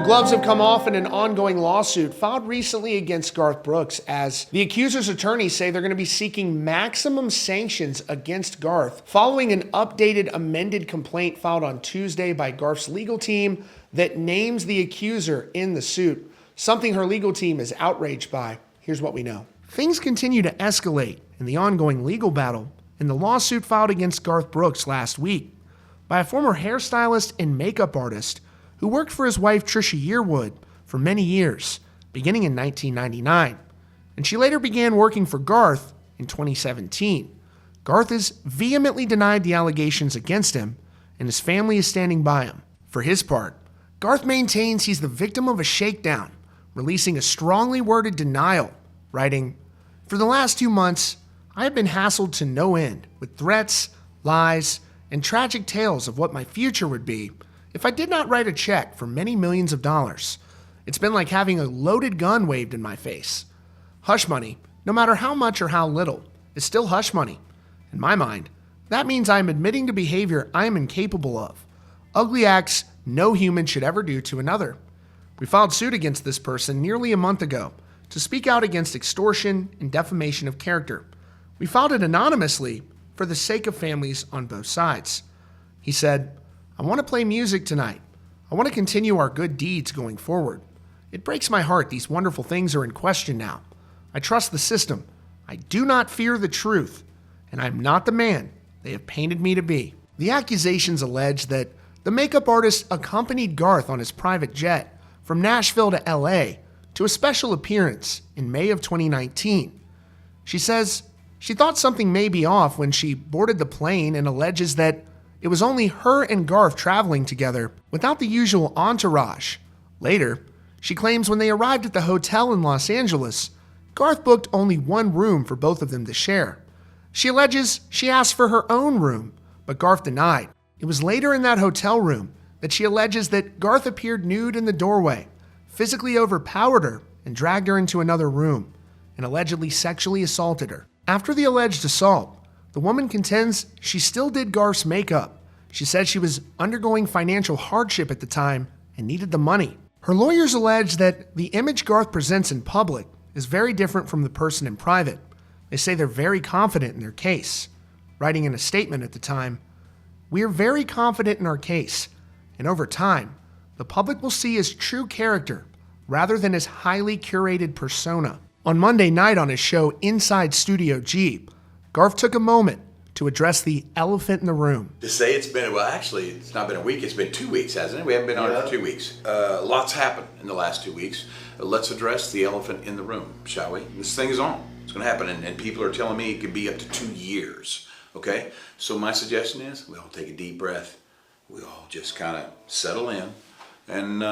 gloves have come off in an ongoing lawsuit filed recently against Garth Brooks, as the accuser's attorneys say they're going to be seeking maximum sanctions against Garth following an updated, amended complaint filed on Tuesday by Garth's legal team that names the accuser in the suit, something her legal team is outraged by. Here's what we know. Things continue to escalate in the ongoing legal battle in the lawsuit filed against Garth Brooks last week by a former hairstylist and makeup artist who worked for his wife Trisha Yearwood for many years, beginning in 1999. And she later began working for Garth in 2017. Garth has vehemently denied the allegations against him, and his family is standing by him. For his part, Garth maintains he's the victim of a shakedown, releasing a strongly worded denial, writing, "For the last 2 months, I have been hassled to no end with threats, lies, and tragic tales of what my future would be if I did not write a check for many millions of dollars. It's been like having a loaded gun waved in my face. Hush money, no matter how much or how little, is still hush money. In my mind, that means I am admitting to behavior I am incapable of. Ugly acts no human should ever do to another. We filed suit against this person nearly a month ago to speak out against extortion and defamation of character. We filed it anonymously for the sake of families on both sides." He said, "I want to play music tonight. I want to continue our good deeds going forward. It breaks my heart these wonderful things are in question now. I trust the system. I do not fear the truth, and I am not the man they have painted me to be." The accusations allege that the makeup artist accompanied Garth on his private jet from Nashville to LA to a special appearance in May of 2019. She says she thought something may be off when she boarded the plane and alleges that it was only her and Garth traveling together without the usual entourage. Later, she claims when they arrived at the hotel in Los Angeles, Garth booked only one room for both of them to share. She alleges she asked for her own room, but Garth denied. It was later in that hotel room that she alleges that Garth appeared nude in the doorway, physically overpowered her and dragged her into another room, and allegedly sexually assaulted her. After the alleged assault, the woman contends she still did Garth's makeup. She said she was undergoing financial hardship at the time and needed the money. Her lawyers allege that the image Garth presents in public is very different from the person in private. They say they're very confident in their case, writing in a statement at the time, "We are very confident in our case, and over time, the public will see his true character rather than his highly curated persona." On Monday night on his show Inside Studio G, Garth took a moment to address the elephant in the room. To say it's been, well, actually, it's not been a week, it's been 2 weeks, hasn't it? We haven't been on it for 2 weeks. Lots happened in the last 2 weeks. Let's address the elephant in the room, shall we? This thing is on. It's going to happen, and people are telling me it could be up to 2 years, okay? So my suggestion is we all take a deep breath. We all just kind of settle in, and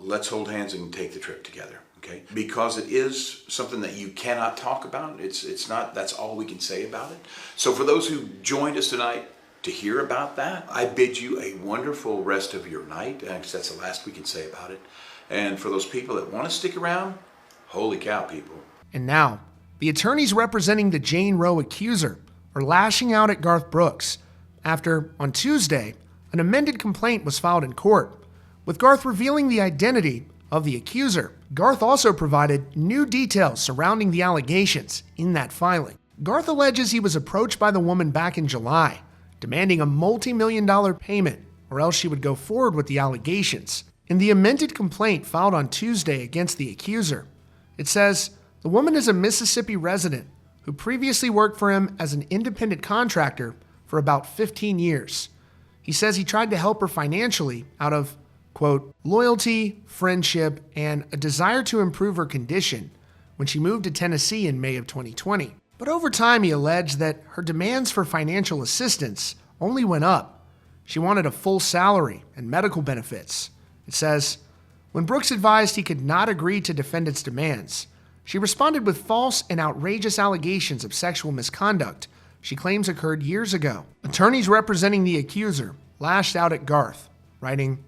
let's hold hands and take the trip together. Okay? Because it is something that you cannot talk about. It's not, that's all we can say about it. So for those who joined us tonight to hear about that, I bid you a wonderful rest of your night, because that's the last we can say about it. And for those people that want to stick around, holy cow, people. And now, the attorneys representing the Jane Roe accuser are lashing out at Garth Brooks after, on Tuesday, an amended complaint was filed in court, with Garth revealing the identity of the accuser. Garth also provided new details surrounding the allegations in that filing. Garth alleges he was approached by the woman back in July, demanding a multi-million-dollar payment or else she would go forward with the allegations. In the amended complaint filed on Tuesday against the accuser, it says the woman is a Mississippi resident who previously worked for him as an independent contractor for about 15 years. He says he tried to help her financially out of, quote, loyalty, friendship, and a desire to improve her condition when she moved to Tennessee in May of 2020. But over time, he alleged that her demands for financial assistance only went up. She wanted a full salary and medical benefits. It says, when Brooks advised he could not agree to defendant's demands, she responded with false and outrageous allegations of sexual misconduct she claims occurred years ago. Attorneys representing the accuser lashed out at Garth, writing,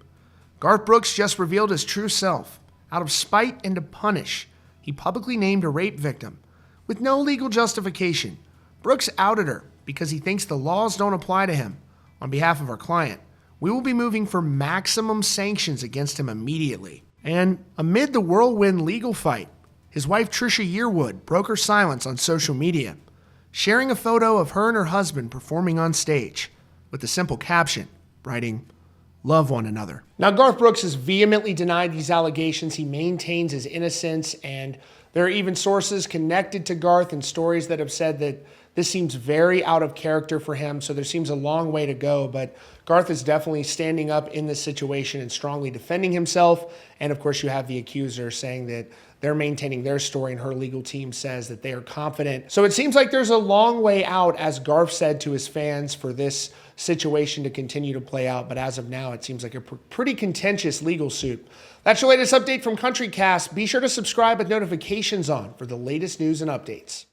Garth Brooks just revealed his true self. Out of spite and to punish, he publicly named a rape victim. With no legal justification, Brooks outed her because he thinks the laws don't apply to him. On behalf of our client, we will be moving for maximum sanctions against him immediately. And amid the whirlwind legal fight, his wife Trisha Yearwood broke her silence on social media, sharing a photo of her and her husband performing on stage with a simple caption, writing, "Love one another." Now, Garth Brooks has vehemently denied these allegations. He maintains his innocence, and there are even sources connected to Garth and stories that have said that this seems very out of character for him, so there seems a long way to go, but Garth is definitely standing up in this situation and strongly defending himself. And of course, you have the accuser saying that they're maintaining their story, and her legal team says that they are confident. So it seems like there's a long way out, as Garth said to his fans, for this situation to continue to play out. But as of now, it seems like a pretty contentious legal suit. That's your latest update from CountryCast. Be sure to subscribe with notifications on for the latest news and updates.